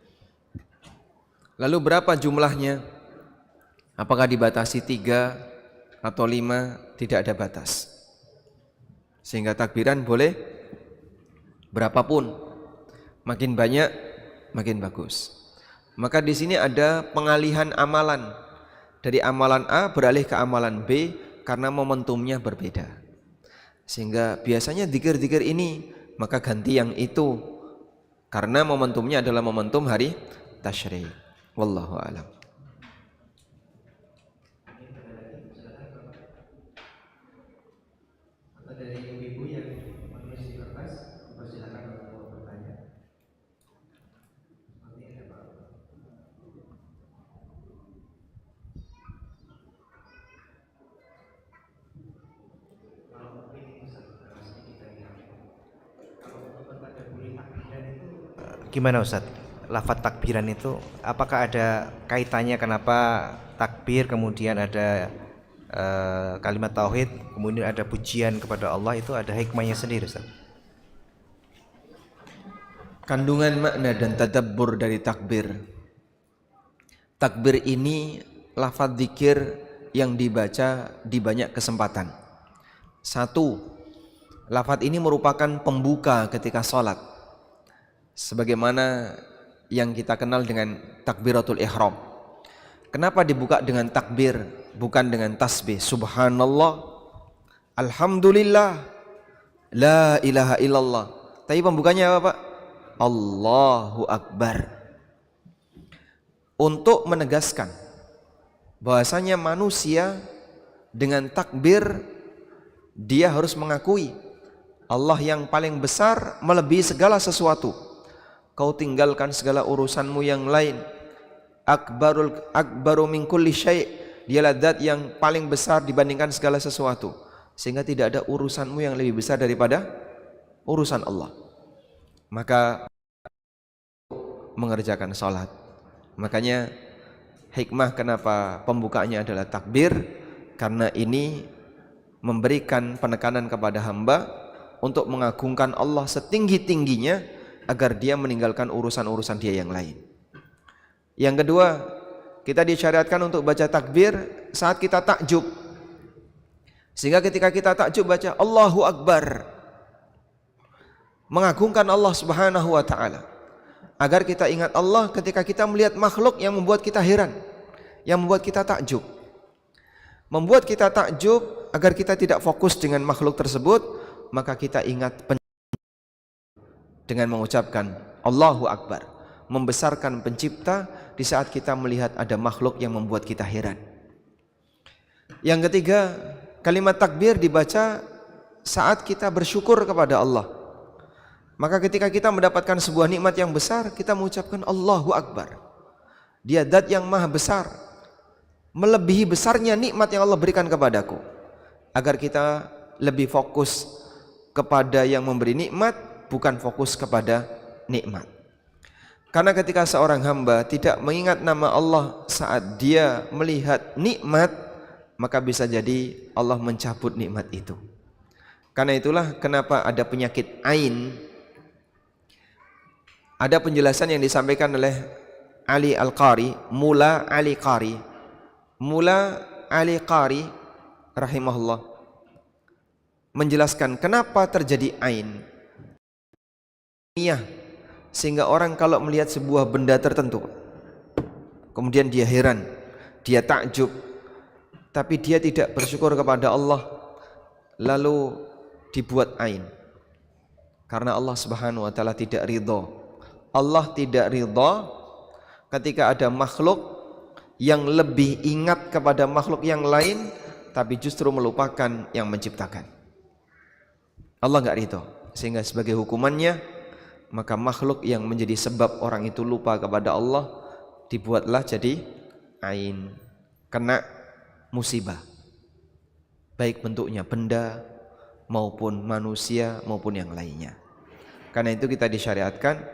Lalu berapa jumlahnya? Apakah dibatasi 3 atau 5? Tidak ada batas. Sehingga takbiran boleh berapapun. Makin banyak makin bagus. Maka di sini ada pengalihan amalan. Dari amalan A beralih ke amalan B karena momentumnya berbeda. Sehingga biasanya zikir-zikir ini maka ganti yang itu karena momentumnya adalah momentum hari tasyrik. Wallahu a'lam. Dari ibu yang menulis di kertas, silakan untuk bertanya. Gimana Ustaz? Lafaz takbiran itu apakah ada kaitannya kenapa takbir kemudian ada kalimat tauhid kemudian ada pujian kepada Allah, itu ada hikmahnya sendiri Ustaz? Kandungan makna dan tadabbur dari takbir. Takbir ini lafaz zikir yang dibaca di banyak kesempatan. 1, lafaz ini merupakan pembuka ketika sholat, sebagaimana yang kita kenal dengan takbiratul ihram. Kenapa dibuka dengan takbir, bukan dengan tasbih? Subhanallah, alhamdulillah, la ilaha illallah. Tapi pembukanya apa, Pak? Allahu Akbar. Untuk menegaskan bahwasanya manusia dengan takbir dia harus mengakui Allah yang paling besar melebihi segala sesuatu. Kau tinggalkan segala urusanmu yang lain. Akbaru min kulli syai', dialah zat yang paling besar dibandingkan segala sesuatu, sehingga tidak ada urusanmu yang lebih besar daripada urusan Allah. Maka mengerjakan salat. Makanya hikmah kenapa pembukaannya adalah takbir, karena ini memberikan penekanan kepada hamba untuk mengagungkan Allah setinggi-tingginya agar dia meninggalkan urusan-urusan dia yang lain. Yang kedua, kita disyariatkan untuk baca takbir saat kita takjub. Sehingga ketika kita takjub baca Allahu Akbar, mengagungkan Allah Subhanahu wa taala. Agar kita ingat Allah ketika kita melihat makhluk yang membuat kita heran, yang membuat kita takjub. Membuat kita takjub agar kita tidak fokus dengan makhluk tersebut, maka kita ingat dengan mengucapkan Allahu Akbar, membesarkan pencipta di saat kita melihat ada makhluk yang membuat kita heran. Yang ketiga, kalimat takbir dibaca saat kita bersyukur kepada Allah. Maka ketika kita mendapatkan sebuah nikmat yang besar, kita mengucapkan Allahu Akbar. Dia zat yang maha besar, melebihi besarnya nikmat yang Allah berikan kepadaku. Agar kita lebih fokus kepada yang memberi nikmat, bukan fokus kepada nikmat. Karena ketika seorang hamba tidak mengingat nama Allah saat dia melihat nikmat, maka bisa jadi Allah mencabut nikmat itu. Karena itulah kenapa ada penyakit ain. Ada penjelasan yang disampaikan oleh Ali Al-Qari, Mula Ali Qari. Mula Ali Qari rahimahullah menjelaskan kenapa terjadi ain. Sehingga orang kalau melihat sebuah benda tertentu, kemudian dia heran, dia takjub, tapi dia tidak bersyukur kepada Allah, lalu dibuat ain. Karena Allah Subhanahu wa taala tidak ridha. Allah tidak ridha ketika ada makhluk yang lebih ingat kepada makhluk yang lain, tapi justru melupakan yang menciptakan. Allah enggak ridha, sehingga sebagai hukumannya maka makhluk yang menjadi sebab orang itu lupa kepada Allah dibuatlah jadi ain, kena musibah, baik bentuknya benda maupun manusia maupun yang lainnya. Karena itu kita disyariatkan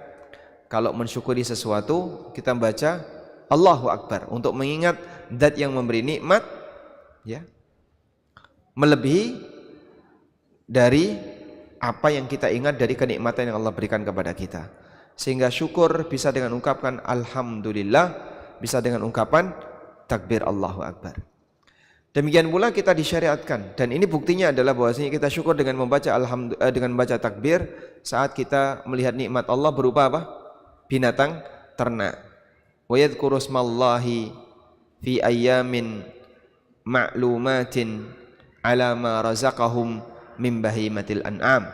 kalau mensyukuri sesuatu kita baca Allahu Akbar untuk mengingat zat yang memberi nikmat, ya, melebihi dari apa yang kita ingat dari kenikmatan yang Allah berikan kepada kita. Sehingga syukur bisa dengan ungkapan Alhamdulillah, bisa dengan ungkapan takbir Allahu Akbar. Demikian pula kita disyariatkan, dan ini buktinya adalah bahwasanya kita syukur dengan membaca dengan membaca takbir saat kita melihat nikmat Allah berupa apa? Binatang ternak. Wa yadhkuru smallahi fi ayyamin ma'lumatin ala ma razaqahum min bahimatil an'am,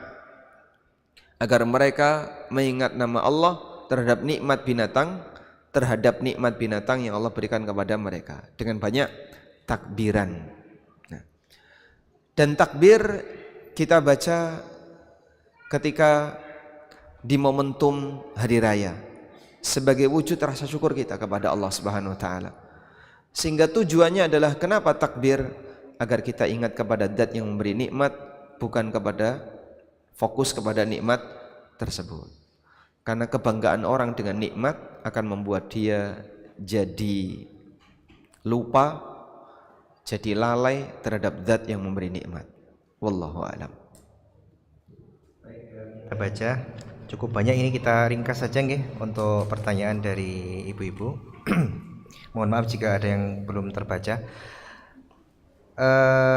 agar mereka mengingat nama Allah terhadap nikmat binatang yang Allah berikan kepada mereka dengan banyak takbiran. Nah, dan takbir kita baca ketika di momentum hari raya sebagai wujud rasa syukur kita kepada Allah Subhanahu wa taala. Sehingga tujuannya adalah kenapa takbir? Agar kita ingat kepada zat yang memberi nikmat, bukan kepada fokus kepada nikmat tersebut. Karena kebanggaan orang dengan nikmat akan membuat dia jadi lupa, jadi lalai terhadap zat yang memberi nikmat. Wallahu a'lam. Kita baca cukup banyak, ini kita ringkas saja nggih untuk pertanyaan dari ibu-ibu. Mohon maaf jika ada yang belum terbaca.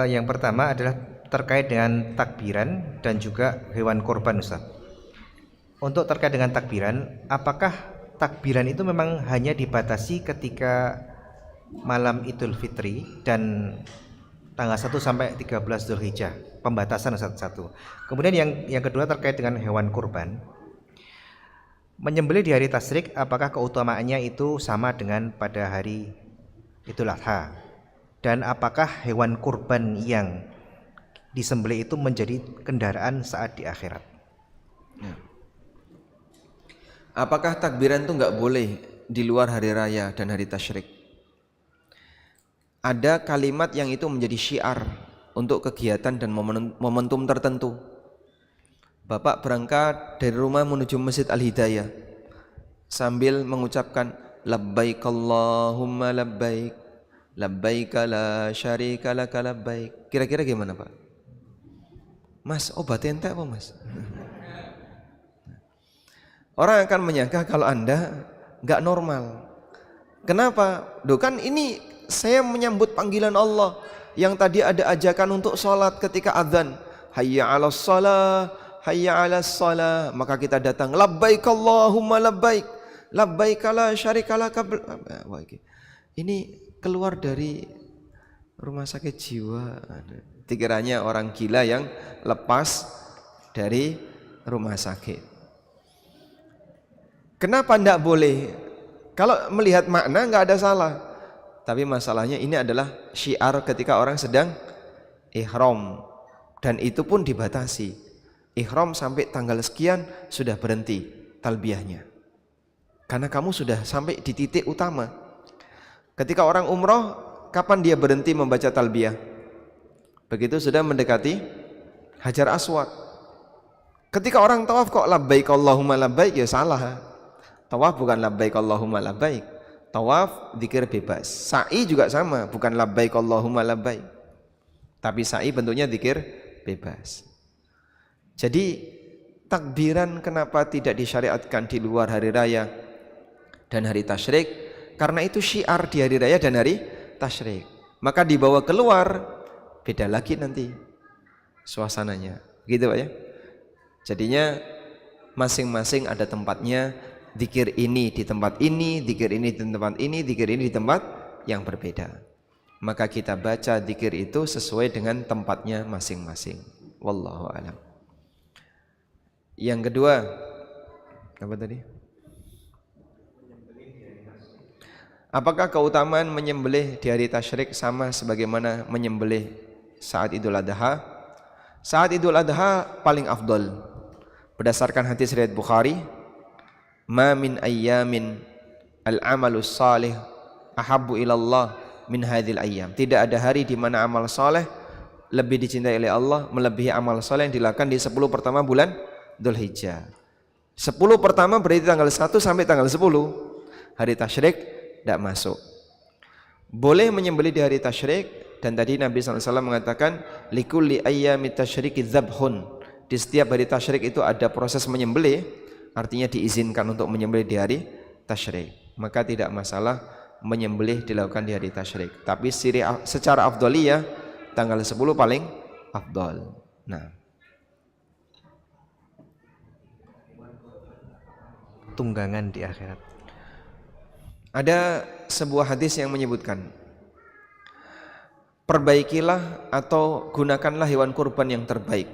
Yang pertama adalah terkait dengan takbiran dan juga hewan korban, Ustaz. Untuk terkait dengan takbiran, apakah takbiran itu memang hanya dibatasi ketika malam Idul Fitri dan tanggal 1 sampai 13 Dzulhijjah, pembatasan satu-satu. Kemudian yang kedua terkait dengan hewan kurban. Menyembelih di hari tasyrik, apakah keutamaannya itu sama dengan pada hari Idul Adha? Dan apakah hewan kurban yang disembelih itu menjadi kendaraan saat di akhirat? Ya. Apakah takbiran itu nggak boleh di luar hari raya dan hari tasyrik? Ada kalimat yang itu menjadi syiar untuk kegiatan dan momentum tertentu. Bapak berangkat dari rumah menuju Masjid Al-Hidayah sambil mengucapkan labbaik Allahumma labbaik labbaik la syarika laka labbaik. Kira-kira gimana Pak? Mas, obat entek apa Mas? Orang akan menyangka kalau Anda nggak normal. Kenapa? Duh, kan ini saya menyambut panggilan Allah yang tadi ada ajakan untuk sholat ketika adzan. Hayya 'alas shalah, hayya 'alas shalah. Maka kita datang labbaik Allahumma labbaik labbaik la syarika laka. Ini keluar dari rumah sakit jiwa. Dikiranya orang gila yang lepas dari rumah sakit. Kenapa tidak boleh? Kalau melihat makna nggak ada salah. Tapi masalahnya ini adalah syiar ketika orang sedang ihram. Dan itu pun dibatasi. Ihram sampai tanggal sekian sudah berhenti talbiyahnya. Karena kamu sudah sampai di titik utama. Ketika orang umroh, kapan dia berhenti membaca talbiyah? Begitu sudah mendekati Hajar Aswad. Ketika orang tawaf kok labbaik Allahumma labbaik, ya salah. Tawaf bukan labbaik Allahumma labbaik. Tawaf zikir bebas. Sa'i juga sama, bukan labbaik Allahumma labbaik. Tapi sa'i bentuknya zikir bebas. Jadi takbiran kenapa tidak disyariatkan di luar hari raya dan hari tasyrik? Karena itu syiar di hari raya dan hari tasyrik. Maka dibawa keluar beda lagi nanti suasananya. Gitu Pak ya. Jadinya masing-masing ada tempatnya. Zikir ini di tempat ini, zikir ini di tempat ini, zikir ini di tempat yang berbeda. Maka kita baca zikir itu sesuai dengan tempatnya masing-masing. Wallahu a'lam. Yang kedua, apa tadi? Apakah keutamaan menyembelih di hari tasyrik sama sebagaimana menyembelih saat Idul Adha? Saat Idul Adha paling afdol. Berdasarkan hadis riwayat Bukhari, ma min ayyamin al-amalus salih ahabbu ilallah min hadhil ayyam. Tidak ada hari di mana amal saleh lebih dicintai oleh Allah melebihi amal saleh yang dilakukan di 10 pertama bulan Dzulhijjah. 10 pertama berarti tanggal 1 sampai tanggal 10. Hari tasyrik tidak masuk. Boleh menyembelih di hari tasyrik, dan tadi Nabi SAW mengatakan likulli ayyamit tasyriki dzabhun. Di setiap hari tasyrik itu ada proses menyembelih. Artinya diizinkan untuk menyembelih di hari tasyrik. Maka tidak masalah menyembelih dilakukan di hari tasyrik. Tapi secara afdoliyah tanggal 10 paling afdol. Nah, Tunggangan di akhirat. ada sebuah hadis yang menyebutkan, perbaikilah atau gunakanlah hewan kurban yang terbaik.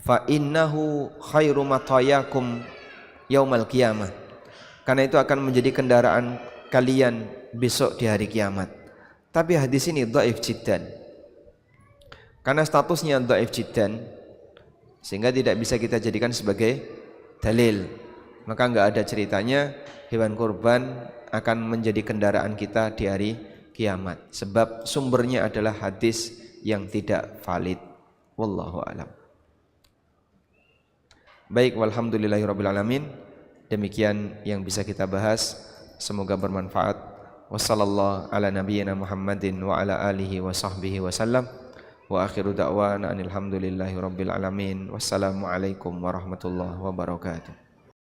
Fa innahu khairu matayakum yaumal qiyamah. Karena itu akan menjadi kendaraan kalian besok di hari kiamat. Tapi hadis ini dhaif jiddan. Karena statusnya dhaif jiddan, sehingga tidak bisa kita jadikan sebagai dalil. Maka enggak ada ceritanya hewan kurban akan menjadi kendaraan kita di hari kiamat. Sebab sumbernya adalah hadis yang tidak valid. Wallahu a'lam. Baik, walhamdulillahirabbil alamin. Demikian yang bisa kita bahas, semoga bermanfaat. Wassallallahu ala nabiyyina Muhammadin wa ala alihi wa sahbihi wasallam. Wa akhiru da'wana anil hamdulillahirabbil alamin. Wassalamu alaikum warahmatullahi wabarakatuh.